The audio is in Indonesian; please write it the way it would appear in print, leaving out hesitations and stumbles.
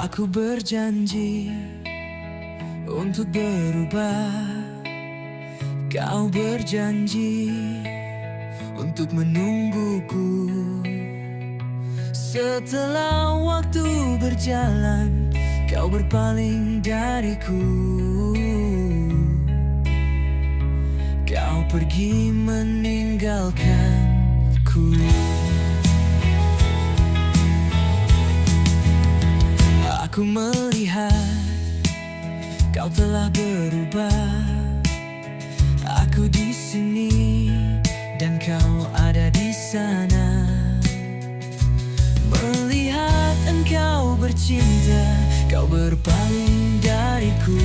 Aku berjanji untuk berubah. Kau berjanji untuk menungguku. Setelah waktu berjalan, kau berpaling dariku. Kau pergi meninggalkanku. Aku melihat kau telah berubah. Aku di sini dan kau ada di sana. Melihat engkau bercinta, kau berpaling dariku.